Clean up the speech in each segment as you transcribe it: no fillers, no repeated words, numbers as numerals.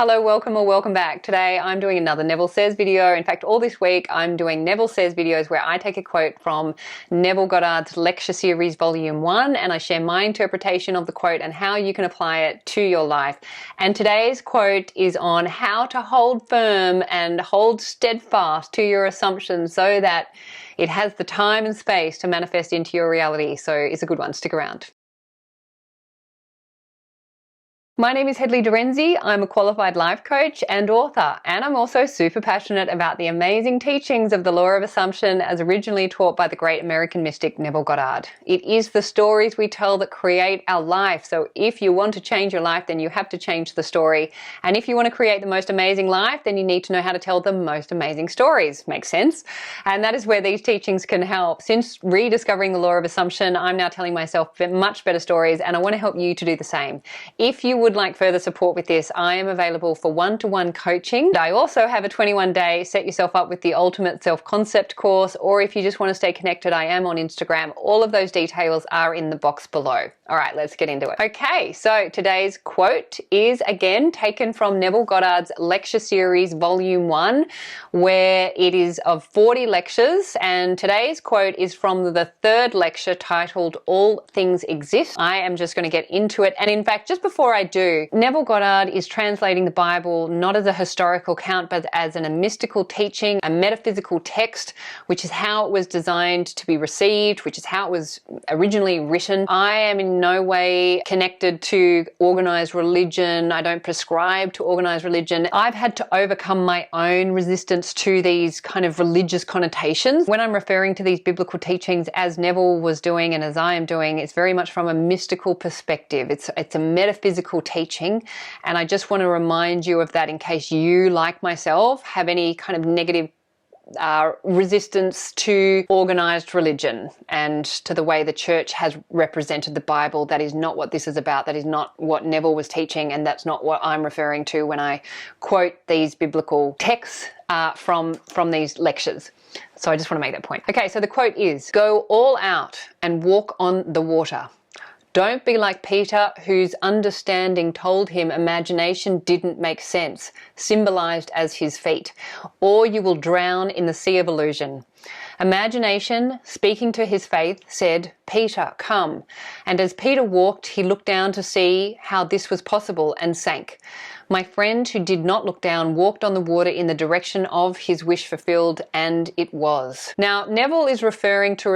Hello, welcome or welcome back. Today I'm doing another Neville Says video. In fact, all this week I'm doing Neville Says videos where I take a quote from Neville Goddard's lecture series volume 1 and I share my interpretation of the quote and how you can apply it to your life. And today's quote is on how to hold firm and hold steadfast to your assumptions so that it has the time and space to manifest into your reality. So it's a good one. Stick around. My name is Hedley Dorenzi. I'm a qualified life coach and author, and I'm also super passionate about the amazing teachings of the Law of Assumption as originally taught by the great American mystic Neville Goddard. It is the stories we tell that create our life. So if you want to change your life, then you have to change the story. And if you want to create the most amazing life, then you need to know how to tell the most amazing stories. Makes sense? And that is where these teachings can help. Since rediscovering the Law of Assumption, I'm now telling myself much better stories, and I want to help you to do the same. If you would like further support with this, I am available for one-to-one coaching. I also have a 21-day Set Yourself Up with the Ultimate Self-Concept course, or if you just want to stay connected, I am on Instagram. All of those details are in the box below. All right, let's get into it. Okay, so today's quote is again taken from Neville Goddard's lecture series, volume 1, where it is of 40 lectures, and today's quote is from the third lecture titled All Things Exist. I am just going to get into it, and in fact, just before I do, Neville Goddard is translating the Bible not as a historical account, but as a mystical teaching, a metaphysical text, which is how it was designed to be received, which is how it was originally written. I am in no way connected to organized religion. I don't prescribe to organized religion. I've had to overcome my own resistance to these kind of religious connotations. When I'm referring to these biblical teachings, as Neville was doing and as I am doing, it's very much from a mystical perspective. It's a metaphysical teaching, and I just want to remind you of that in case you, like myself, have any kind of negative resistance to organized religion and to the way the church has represented the Bible. That is not what this is about. That is not what Neville was teaching, and that's not what I'm referring to when I quote these biblical texts from these lectures. So I just want to make that point. Okay, so the quote is, "Go all out and walk on the water. Don't be like Peter, whose understanding told him imagination didn't make sense, symbolized as his feet, or you will drown in the sea of illusion. Imagination, speaking to his faith, said, 'Peter, come.' And as Peter walked, he looked down to see how this was possible and sank. My friend who did not look down walked on the water in the direction of his wish fulfilled, and it was." Now, Neville is referring to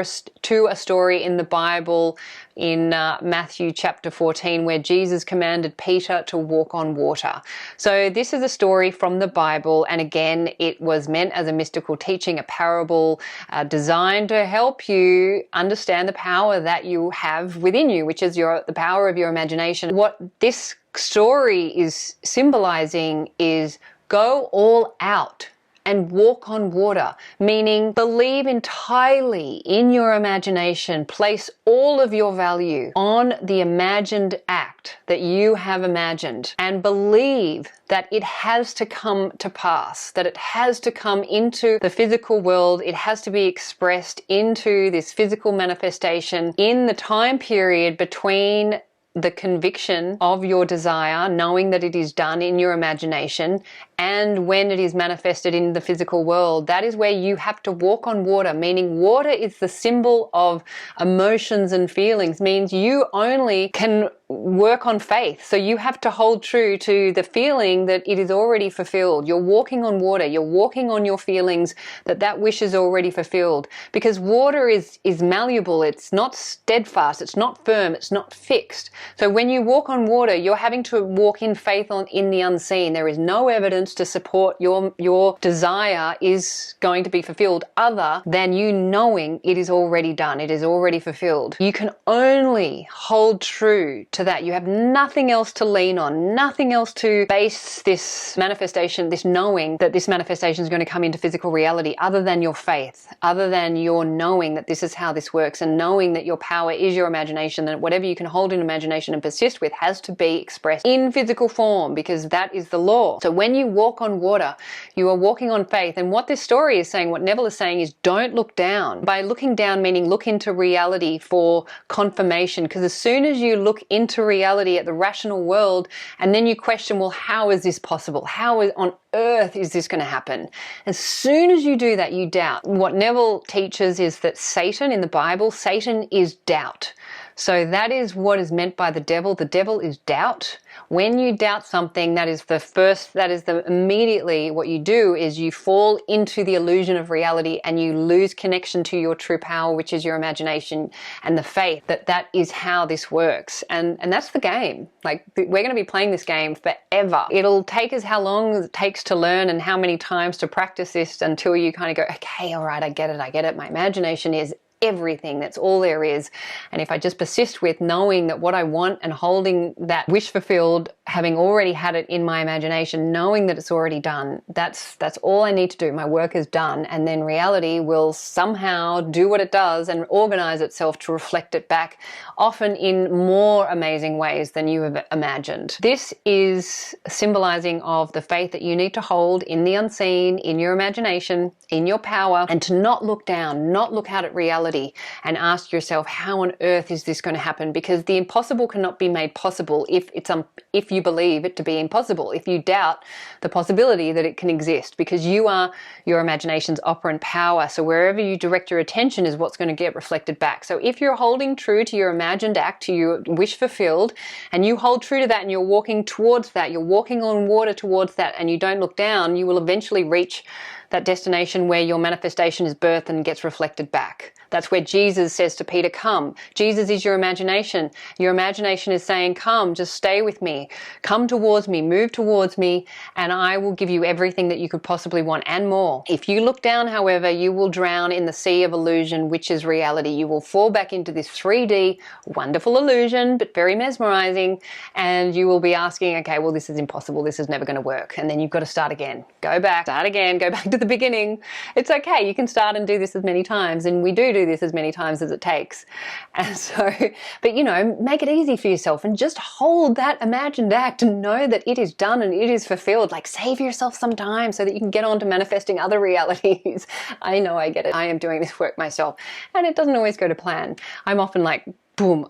a story in the Bible in Matthew chapter 14 where Jesus commanded Peter to walk on water. So this is a story from the Bible, and again, it was meant as a mystical teaching, a parable designed to help you understand the power that you have within you, which is the power of your imagination. What this story is symbolizing is go all out and walk on water, meaning believe entirely in your imagination. Place all of your value on the imagined act that you have imagined and believe that it has to come to pass, that it has to come into the physical world. It has to be expressed into this physical manifestation in the time period between the conviction of your desire, knowing that it is done in your imagination, and when it is manifested in the physical world. That is where you have to walk on water, meaning water is the symbol of emotions and feelings, means you only can work on faith. So you have to hold true to the feeling that it is already fulfilled. You're walking on water. You're walking on your feelings that wish is already fulfilled, because water is malleable. It's not steadfast. It's not firm. It's not fixed. So when you walk on water, you're having to walk in faith in the unseen. There is no evidence to support your desire is going to be fulfilled other than you knowing it is already done. It is already fulfilled. You can only hold true to that. You have nothing else to lean on, nothing else to base this manifestation, this knowing that this manifestation is going to come into physical reality other than your faith, other than your knowing that this is how this works, and knowing that your power is your imagination, that whatever you can hold in imagination and persist with has to be expressed in physical form, because that is the law. So when you walk on water. You are walking on faith. And what this story is saying, what Neville is saying, is don't look down. By looking down, meaning look into reality for confirmation. Because as soon as you look into reality at the rational world, and then you question, well, how is this possible? How on earth is this going to happen? As soon as you do that, you doubt. What Neville teaches is that Satan, in the Bible, Satan is doubt. So that is what is meant by the devil. The devil is doubt. When you doubt something, immediately what you do is you fall into the illusion of reality and you lose connection to your true power, which is your imagination and the faith that is how this works. And that's the game. Like, we're going to be playing this game forever. It'll take us how long it takes to learn and how many times to practice this until you kind of go, okay, all right, I get it. My imagination is everything. That's all there is. And if I just persist with knowing that what I want and holding that wish fulfilled, having already had it in my imagination, knowing that it's already done, that's all I need to do. My work is done. And then reality will somehow do what it does and organize itself to reflect it back, often in more amazing ways than you have imagined. This is symbolizing of the faith that you need to hold in the unseen, in your imagination, in your power, and to not look down, not look out at reality and ask yourself, how on earth is this going to happen? Because the impossible cannot be made possible if you believe it to be impossible, if you doubt the possibility that it can exist, because you are your imagination's operant power. So wherever you direct your attention is what's going to get reflected back. So if you're holding true to your imagined act, to your wish fulfilled, and you hold true to that and you're walking towards that, you're walking on water towards that, and you don't look down, you will eventually reach that destination where your manifestation is birthed and gets reflected back. That's where Jesus says to Peter, come. Jesus is your imagination. Your imagination is saying, come, just stay with me. Come towards me, move towards me, and I will give you everything that you could possibly want and more. If you look down, however, you will drown in the sea of illusion, which is reality. You will fall back into this 3D, wonderful illusion, but very mesmerizing, and you will be asking, okay, well, this is impossible. This is never going to work. And then you've got to start again. Go back, start again, go back to the beginning. It's okay. You can start and do this as many times, and we do this as many times as it takes. And so, but make it easy for yourself and just hold that imagined act and know that it is done and it is fulfilled. Like, save yourself some time so that you can get on to manifesting other realities. I know, I get it. I am doing this work myself and it doesn't always go to plan. I'm often like, boom,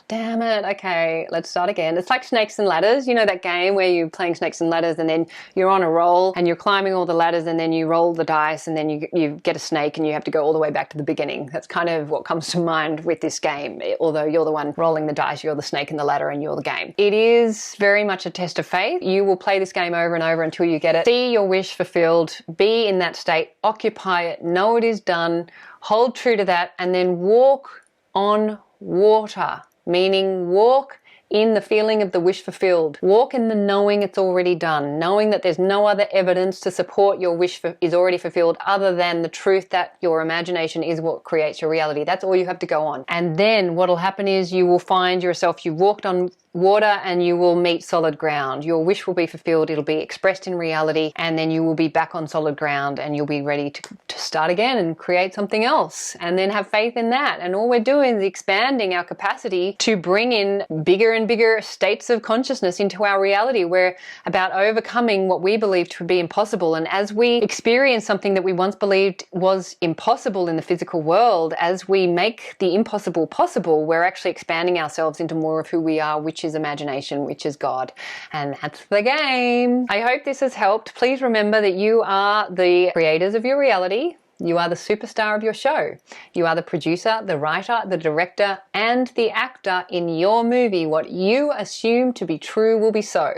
damn it, okay, let's start again. It's like Snakes and Ladders, that game where you're playing Snakes and Ladders and then you're on a roll and you're climbing all the ladders and then you roll the dice and then you get a snake and you have to go all the way back to the beginning. That's kind of what comes to mind with this game. Although you're the one rolling the dice, you're the snake in the ladder and you're the game. It is very much a test of faith. You will play this game over and over until you get it. See your wish fulfilled, be in that state, occupy it, know it is done, hold true to that, and then walk on water, meaning walk in the feeling of the wish fulfilled. Walk in the knowing it's already done, knowing that there's no other evidence to support your wish is already fulfilled other than the truth that your imagination is what creates your reality. That's all you have to go on. And then what'll happen is you will find yourself, you walked on water and you will meet solid ground. Your wish will be fulfilled. It'll be expressed in reality, and then you will be back on solid ground and you'll be ready to start again and create something else, and then have faith in that. And all we're doing is expanding our capacity to bring in bigger and bigger states of consciousness into our reality. We're about overcoming what we believe to be impossible. And as we experience something that we once believed was impossible in the physical world, as we make the impossible possible, we're actually expanding ourselves into more of who we are, which is imagination, which is God. And that's the game. I hope this has helped. Please remember that you are the creators of your reality. You are the superstar of your show. You are the producer, the writer, the director, and the actor in your movie. What you assume to be true will be so.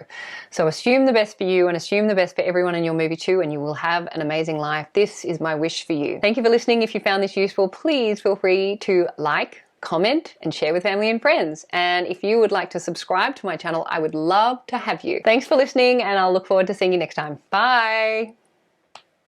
So assume the best for you and assume the best for everyone in your movie too, and you will have an amazing life. This is my wish for you. Thank you for listening. If you found this useful, please feel free to like, comment, and share with family and friends. And if you would like to subscribe to my channel, I would love to have you. Thanks for listening, and I'll look forward to seeing you next time. Bye.